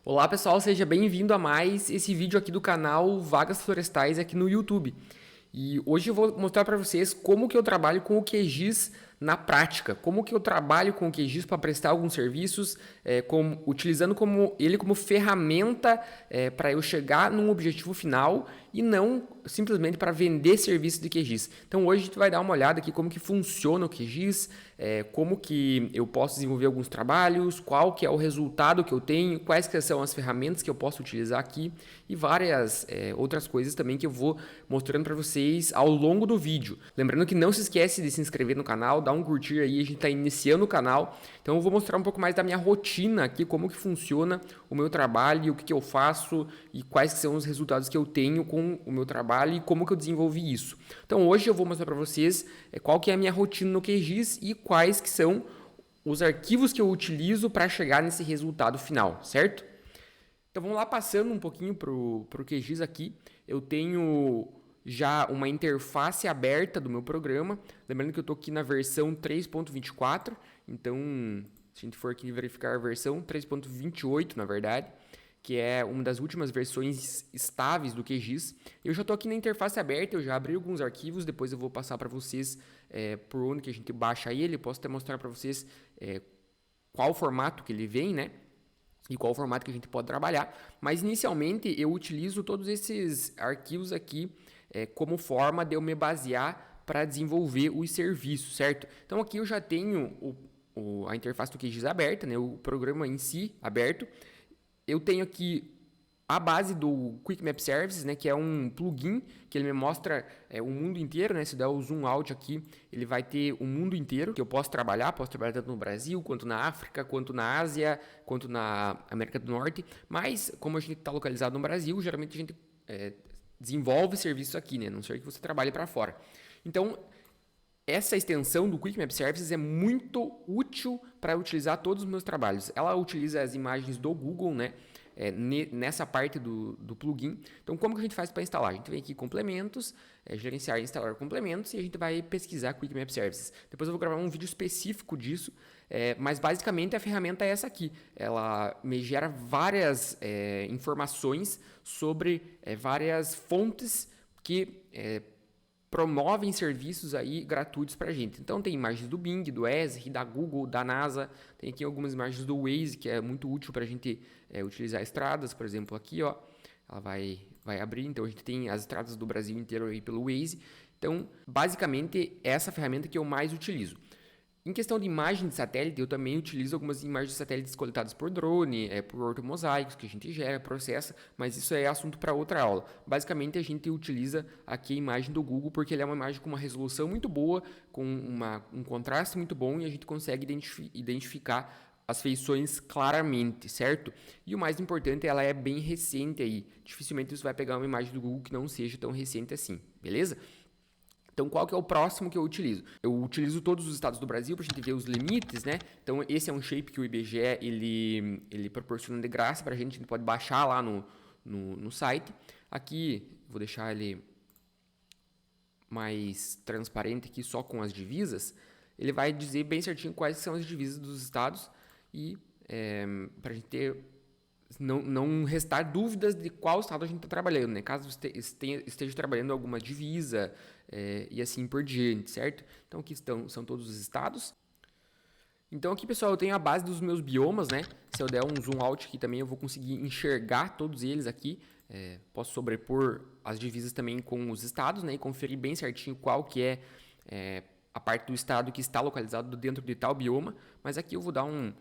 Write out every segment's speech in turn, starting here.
Olá pessoal, seja bem-vindo a mais esse vídeo aqui do canal Vagas Florestais aqui no YouTube. E hoje eu vou mostrar para vocês como que eu trabalho com o QGIS na prática, como que eu trabalho com o QGIS para prestar alguns serviços, utilizando ele como ferramenta para eu chegar num objetivo final e não simplesmente para vender serviço de QGIS. Então hoje a gente vai dar uma olhada aqui como que funciona o QGIS, como que eu posso desenvolver alguns trabalhos, qual que é o resultado que eu tenho, quais que são as ferramentas que eu posso utilizar aqui e várias outras coisas também que eu vou mostrando para vocês ao longo do vídeo. Lembrando que não se esquece de se inscrever no canal, dar um curtir aí, a gente está iniciando o canal. Então eu vou mostrar um pouco mais da minha rotina aqui, como que funciona o meu trabalho, o que eu faço e quais que são os resultados que eu tenho com o meu trabalho e como que eu desenvolvi isso. Então hoje eu vou mostrar para vocês qual que é a minha rotina no QGIS e quais que são os arquivos que eu utilizo para chegar nesse resultado final, certo? Então vamos lá, passando um pouquinho para o QGIS aqui. Eu tenho já uma interface aberta do meu programa. Lembrando que eu estou aqui na versão 3.24. Então, se a gente for aqui verificar a versão 3.28, na verdade, que é uma das últimas versões estáveis do QGIS. Eu já estou aqui na interface aberta, eu já abri alguns arquivos, depois eu vou passar para vocês por onde que a gente baixa ele. Eu posso até mostrar para vocês qual formato que ele vem, né? E qual formato que a gente pode trabalhar. Mas inicialmente eu utilizo todos esses arquivos aqui como forma de eu me basear para desenvolver os serviços, certo? Então aqui eu já tenho a interface do QGIS aberta, né? O programa em si aberto. Eu tenho aqui a base do Quick Map Services, né, que é um plugin que ele me mostra o mundo inteiro, né? Se der o zoom out aqui, ele vai ter o mundo inteiro que eu posso trabalhar tanto no Brasil, quanto na África, quanto na Ásia, quanto na América do Norte. Mas, como a gente está localizado no Brasil, geralmente a gente desenvolve serviços aqui, né? A não ser que você trabalhe para fora. Então, essa extensão do Quick Map Services é muito útil para utilizar todos os meus trabalhos. Ela utiliza as imagens do Google, né? Nessa parte do plugin. Então, como que a gente faz para instalar? A gente vem aqui em complementos, gerenciar e instalar complementos, e a gente vai pesquisar Quick Map Services. Depois eu vou gravar um vídeo específico disso, mas basicamente a ferramenta é essa aqui. Ela me gera várias informações sobre várias fontes que promovem serviços aí gratuitos para a gente. Então tem imagens do Bing, do Esri, da Google, da NASA, tem aqui algumas imagens do Waze, que é muito útil para a gente utilizar estradas, por exemplo, aqui ó, ela vai abrir, então a gente tem as estradas do Brasil inteiro aí pelo Waze. Então, basicamente, essa ferramenta que eu mais utilizo. Em questão de imagem de satélite, eu também utilizo algumas imagens de satélites coletadas por drone, por ortomosaicos que a gente gera, processa, mas isso é assunto para outra aula. Basicamente, a gente utiliza aqui a imagem do Google porque ela é uma imagem com uma resolução muito boa, com um contraste muito bom e a gente consegue identificar as feições claramente, certo? E o mais importante, ela é bem recente aí. Dificilmente você vai pegar uma imagem do Google que não seja tão recente assim, beleza? Então, qual que é o próximo que eu utilizo? Eu utilizo todos os estados do Brasil para a gente ver os limites, né? Então, esse é um shape que o IBGE ele proporciona de graça para a gente pode baixar lá no site. Aqui, vou deixar ele mais transparente aqui, só com as divisas. Ele vai dizer bem certinho quais são as divisas dos estados e para a gente ter não restar dúvidas de qual estado a gente está trabalhando, né? Caso você esteja trabalhando alguma divisa e assim por diante, certo? Então aqui são todos os estados. Então aqui, pessoal, eu tenho a base dos meus biomas, né? Se eu der um zoom out aqui também, eu vou conseguir enxergar todos eles aqui. Posso sobrepor as divisas também com os estados, né? E conferir bem certinho qual que é a parte do estado que está localizado dentro de tal bioma. Mas aqui eu vou dar um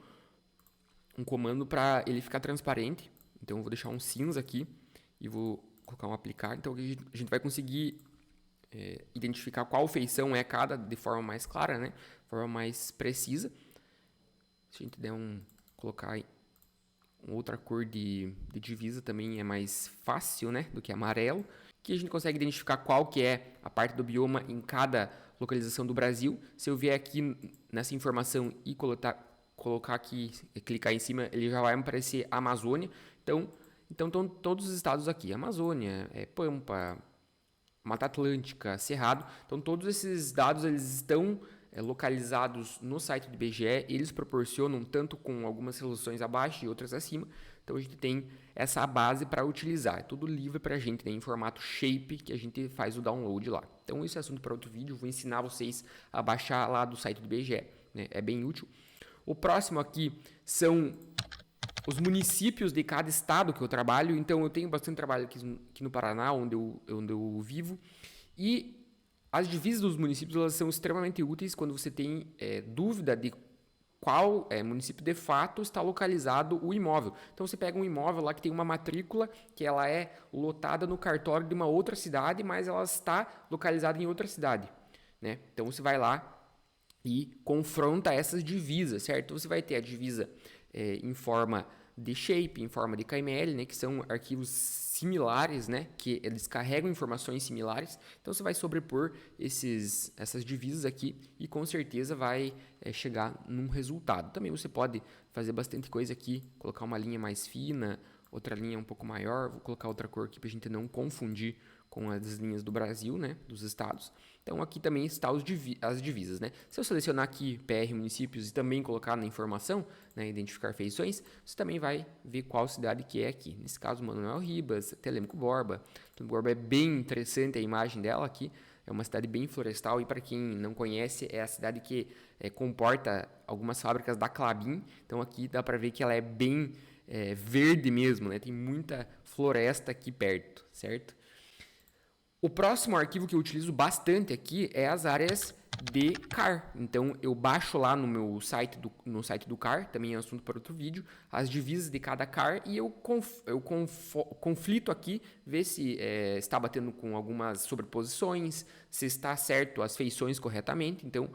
comando para ele ficar transparente. Então eu vou deixar um cinza aqui e vou colocar um aplicar. Então a gente vai conseguir identificar qual feição é cada de forma mais clara, né? De forma mais precisa. Se a gente der colocar outra cor de divisa também é mais fácil, né? Do que amarelo. Que a gente consegue identificar qual que é a parte do bioma em cada localização do Brasil. Se eu vier aqui nessa informação e colocar aqui, clicar em cima, ele já vai aparecer Amazônia. Então estão todos os estados aqui. Amazônia, Pampa, Mata Atlântica, Cerrado. Então todos esses dados eles estão localizados no site do IBGE. Eles proporcionam tanto com algumas resoluções abaixo e outras acima. Então a gente tem essa base para utilizar. É tudo livre para a gente, né, em formato shape, que a gente faz o download lá. Então esse é assunto para outro vídeo. Vou ensinar vocês a baixar lá do site do IBGE, né? É bem útil. O próximo aqui são os municípios de cada estado que eu trabalho. Então eu tenho bastante trabalho aqui no Paraná, onde eu vivo. E as divisas dos municípios elas são extremamente úteis quando você tem dúvida de qual município de fato está localizado o imóvel. Então você pega um imóvel lá que tem uma matrícula que ela é lotada no cartório de uma outra cidade, mas ela está localizada em outra cidade, né? Então você vai lá e confronta essas divisas, certo? Você vai ter a divisa em forma de shape, em forma de KML, né, que são arquivos similares, né, que eles carregam informações similares. Então você vai sobrepor essas divisas aqui e com certeza vai chegar num resultado. Também você pode fazer bastante coisa aqui, colocar uma linha mais fina, outra linha um pouco maior. Vou colocar outra cor aqui para a gente não confundir com as linhas do Brasil, né, dos estados. Então aqui também está as divisas, né? Se eu selecionar aqui PR municípios e também colocar na informação, né, identificar feições, você também vai ver qual cidade que é aqui. Nesse caso, Manuel Ribas, Telêmaco Borba. Telêmaco Borba é bem interessante a imagem dela aqui. É uma cidade bem florestal e para quem não conhece, é a cidade que comporta algumas fábricas da Klabin. Então aqui dá para ver que ela é bem verde mesmo, né? Tem muita floresta aqui perto, certo? O próximo arquivo que eu utilizo bastante aqui é as áreas de CAR. Então eu baixo lá no meu site no site do CAR, também é assunto para outro vídeo, as divisas de cada CAR e eu conflito aqui, ver se está batendo com algumas sobreposições, se está certo as feições corretamente. Então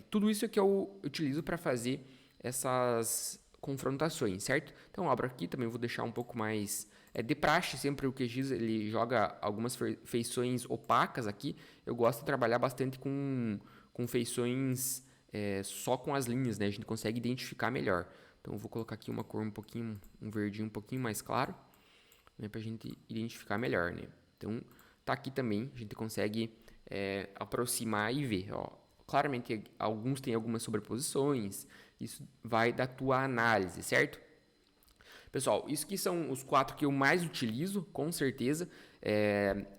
tudo isso é que eu utilizo para fazer essas confrontações, certo? Então abro aqui, também vou deixar um pouco mais de praxe, sempre o QGIS ele joga algumas feições opacas aqui. Eu gosto de trabalhar bastante com feições só com as linhas, né? A gente consegue identificar melhor. Então eu vou colocar aqui uma cor um verdinho um pouquinho mais claro, né? Para a gente identificar melhor, né? Então tá aqui também, a gente consegue aproximar e ver, ó. Claramente alguns têm algumas sobreposições, isso vai da tua análise, certo? Pessoal, isso que são os 4 que eu mais utilizo, com certeza.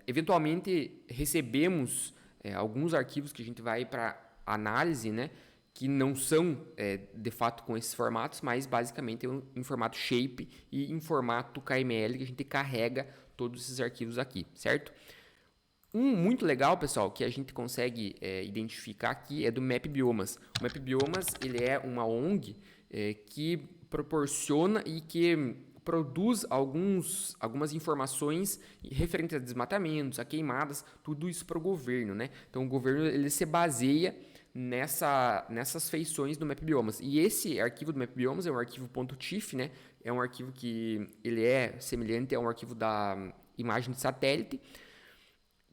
Eventualmente recebemos alguns arquivos que a gente vai para análise, né? Que não são de fato com esses formatos, mas basicamente em formato shape e em formato KML que a gente carrega todos esses arquivos aqui, certo? Um muito legal, pessoal, que a gente consegue identificar aqui é do Map Biomas. O Map Biomas ele é uma ONG que proporciona e que produz algumas informações referentes a desmatamentos, a queimadas, tudo isso para o governo, né? Então o governo ele se baseia nessas feições do Map Biomas. E esse arquivo do Map Biomas é um arquivo .tif, né? É um arquivo que ele é semelhante a um arquivo da imagem de satélite,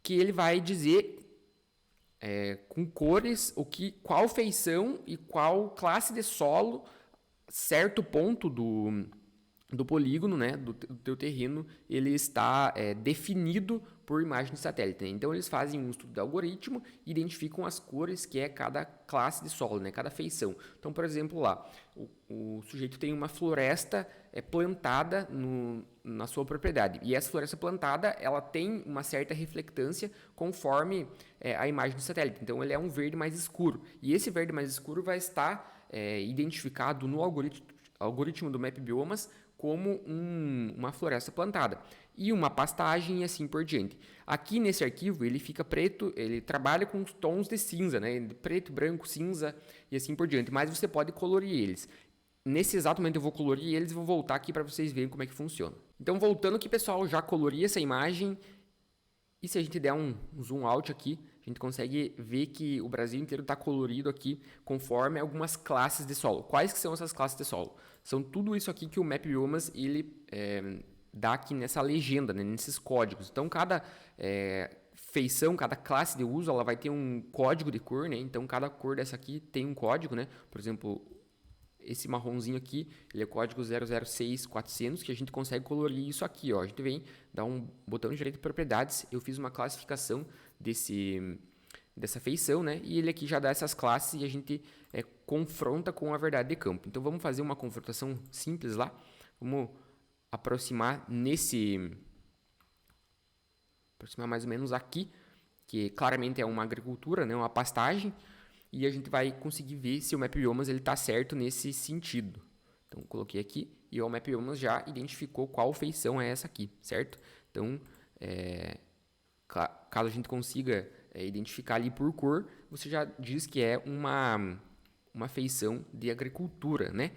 que ele vai dizer com cores qual feição e qual classe de solo certo ponto do polígono, né, do teu terreno, ele está definido por imagem de satélite, né? Então eles fazem um estudo de algoritmo e identificam as cores que é cada classe de solo, né, cada feição. Então, por exemplo, lá o sujeito tem uma floresta plantada na sua propriedade e essa floresta plantada ela tem uma certa reflectância conforme a imagem do satélite. Então ele é um verde mais escuro e esse verde mais escuro vai estar identificado no algoritmo do Map Biomas como uma floresta plantada e uma pastagem e assim por diante. Aqui nesse arquivo ele fica preto, ele trabalha com os tons de cinza, né? Preto, branco, cinza e assim por diante, mas você pode colorir eles. Nesse exato momento eu vou colorir eles e vou voltar aqui para vocês verem como é que funciona. Então voltando aqui, pessoal, já colori essa imagem e se a gente der um zoom out aqui, a gente consegue ver que o Brasil inteiro está colorido aqui conforme algumas classes de solo. Quais que são essas classes de solo? São tudo isso aqui que o Map Biomas ele dá aqui nessa legenda, né, nesses códigos. Então cada feição, cada classe de uso, ela vai ter um código de cor, né? Então cada cor dessa aqui tem um código, né? Por exemplo, esse marronzinho aqui, ele é código 006400, que a gente consegue colorir isso aqui, ó. A gente vem, dá um botão direito de propriedades, eu fiz uma classificação dessa feição, né? E ele aqui já dá essas classes e a gente confronta com a verdade de campo. Então vamos fazer uma confrontação simples lá. Vamos aproximar aproximar mais ou menos aqui, que claramente é uma agricultura, né, uma pastagem, e a gente vai conseguir ver se o Map Biomas está certo nesse sentido. Então, coloquei aqui e o Map Biomas já identificou qual feição é essa aqui, certo? Então, caso a gente consiga identificar ali por cor, você já diz que é uma feição de agricultura, né?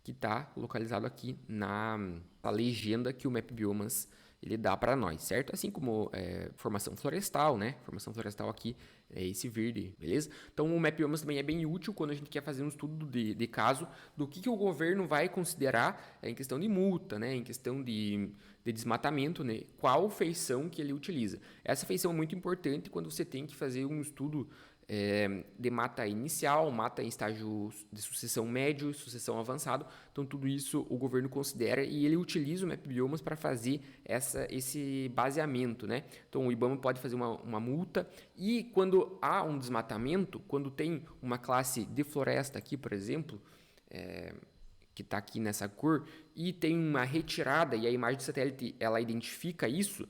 Que está localizado aqui na legenda que o Map Biomas ele dá para nós, certo? Assim como formação florestal, né? Formação florestal aqui é esse verde, beleza? Então o Map Biomas também é bem útil quando a gente quer fazer um estudo de caso do que o governo vai considerar em questão de multa, né? Em questão de desmatamento, né? Qual feição que ele utiliza. Essa feição é muito importante quando você tem que fazer um estudo de mata inicial, mata em estágio de sucessão médio, sucessão avançado. Então, tudo isso o governo considera e ele utiliza o Map Biomas para fazer esse baseamento, né? Então, o IBAMA pode fazer uma multa e quando há um desmatamento, quando tem uma classe de floresta aqui, por exemplo, que está aqui nessa cor, e tem uma retirada e a imagem de satélite ela identifica isso,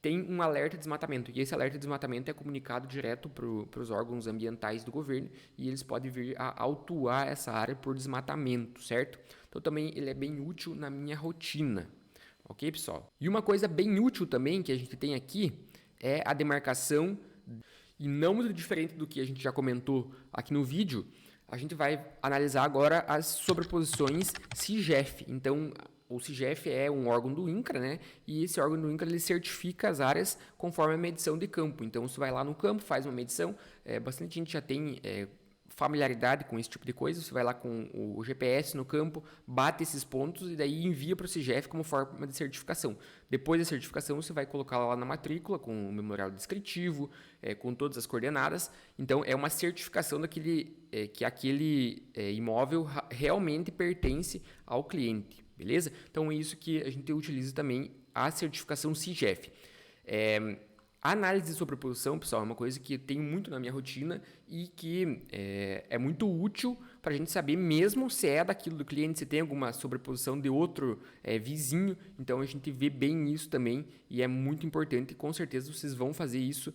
tem um alerta de desmatamento, e esse alerta de desmatamento é comunicado direto para os órgãos ambientais do governo, e eles podem vir a autuar essa área por desmatamento, certo? Então também ele é bem útil na minha rotina, ok, pessoal? E uma coisa bem útil também que a gente tem aqui é a demarcação, e não muito diferente do que a gente já comentou aqui no vídeo, a gente vai analisar agora as sobreposições CIGEF. Então, o CIGEF é um órgão do INCRA, né? E esse órgão do INCRA ele certifica as áreas conforme a medição de campo. Então, você vai lá no campo, faz uma medição. Bastante gente já tem familiaridade com esse tipo de coisa. Você vai lá com o GPS no campo, bate esses pontos e daí envia para o CIGEF como forma de certificação. Depois da certificação, você vai colocar lá na matrícula com o memorial descritivo, com todas as coordenadas. Então, é uma certificação que aquele imóvel realmente pertence ao cliente. Beleza? Então é isso que a gente utiliza também a certificação CIGEF. A análise de sobreposição, pessoal, é uma coisa que eu tenho muito na minha rotina e que é muito útil para a gente saber mesmo se é daquilo do cliente, se tem alguma sobreposição de outro vizinho. Então a gente vê bem isso também e é muito importante. Com certeza vocês vão fazer isso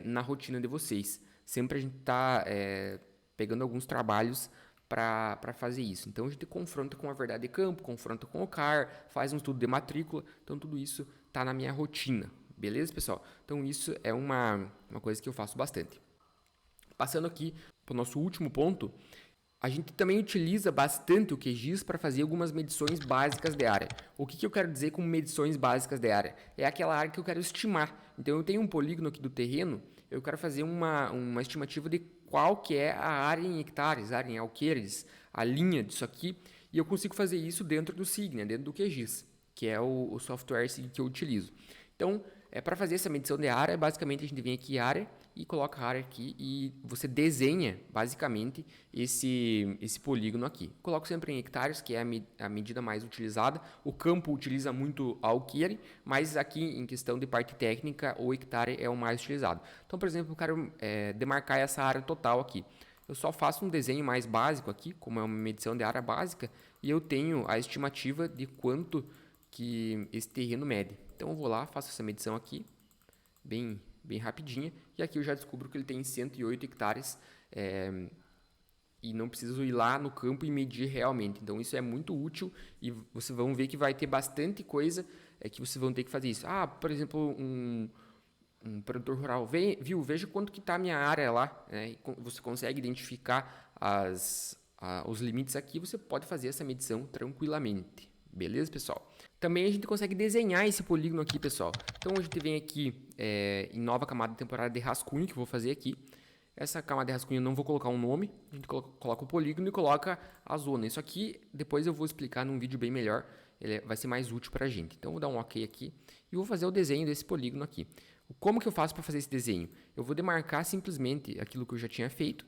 na rotina de vocês. Sempre a gente está pegando alguns trabalhos para fazer isso. Então a gente confronta com a verdade de campo, confronta com o CAR, faz um estudo de matrícula. Então tudo isso está na minha rotina. Beleza, pessoal? Então isso é uma coisa que eu faço bastante. Passando aqui para o nosso último ponto, a gente também utiliza bastante o QGIS para fazer algumas medições básicas de área. O que eu quero dizer com medições básicas de área? É aquela área que eu quero estimar. Então eu tenho um polígono aqui do terreno, eu quero fazer uma estimativa de qual que é a área em hectares, a área em alqueires, a linha disso aqui, e eu consigo fazer isso dentro do SIG, né, dentro do QGIS, que é o software SIG que eu utilizo. Então, para fazer essa medição de área, basicamente a gente vem aqui em área e coloca a área aqui e você desenha basicamente esse polígono aqui. Coloco sempre em hectares, que é a medida mais utilizada. O campo utiliza muito alqueire, mas aqui em questão de parte técnica, o hectare é o mais utilizado. Então, por exemplo, eu quero demarcar essa área total aqui. Eu só faço um desenho mais básico aqui, como é uma medição de área básica, e eu tenho a estimativa de quanto que esse terreno mede. Então eu vou lá, faço essa medição aqui, bem rapidinha, e aqui eu já descubro que ele tem 108 hectares e não preciso ir lá no campo e medir realmente. Então isso é muito útil e vocês vão ver que vai ter bastante coisa que vocês vão ter que fazer isso. Por exemplo, um produtor rural, veja quanto que está a minha área lá, né? E você consegue identificar os limites aqui, você pode fazer essa medição tranquilamente. Beleza, pessoal? Também a gente consegue desenhar esse polígono aqui, pessoal. Então a gente vem aqui em nova camada temporária de rascunho, que eu vou fazer aqui. Essa camada de rascunho eu não vou colocar um nome, a gente coloca o polígono e coloca a zona. Isso aqui depois eu vou explicar num vídeo bem melhor, ele vai ser mais útil para a gente. Então eu vou dar um OK aqui e vou fazer o desenho desse polígono aqui. Como que eu faço para fazer esse desenho? Eu vou demarcar simplesmente aquilo que eu já tinha feito.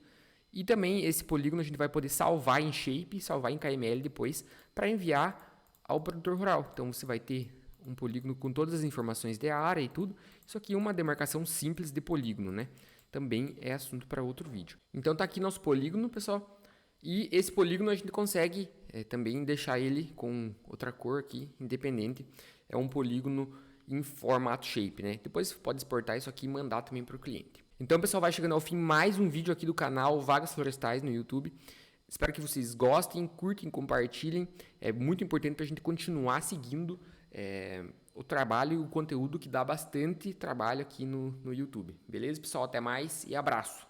E também esse polígono a gente vai poder salvar em Shape, salvar em KML depois, para enviar ao produtor rural. Então você vai ter um polígono com todas as informações da área e tudo. Isso aqui é uma demarcação simples de polígono, né? Também é assunto para outro vídeo. Então tá aqui nosso polígono, pessoal. E esse polígono a gente consegue também deixar ele com outra cor aqui, independente. É um polígono em formato shape, né? Depois você pode exportar isso aqui e mandar também para o cliente. Então, pessoal, vai chegando ao fim mais um vídeo aqui do canal Vagas Florestais no YouTube. Espero que vocês gostem, curtem, compartilhem. É muito importante para a gente continuar seguindo o trabalho e o conteúdo que dá bastante trabalho aqui no YouTube. Beleza, pessoal? Até mais e abraço!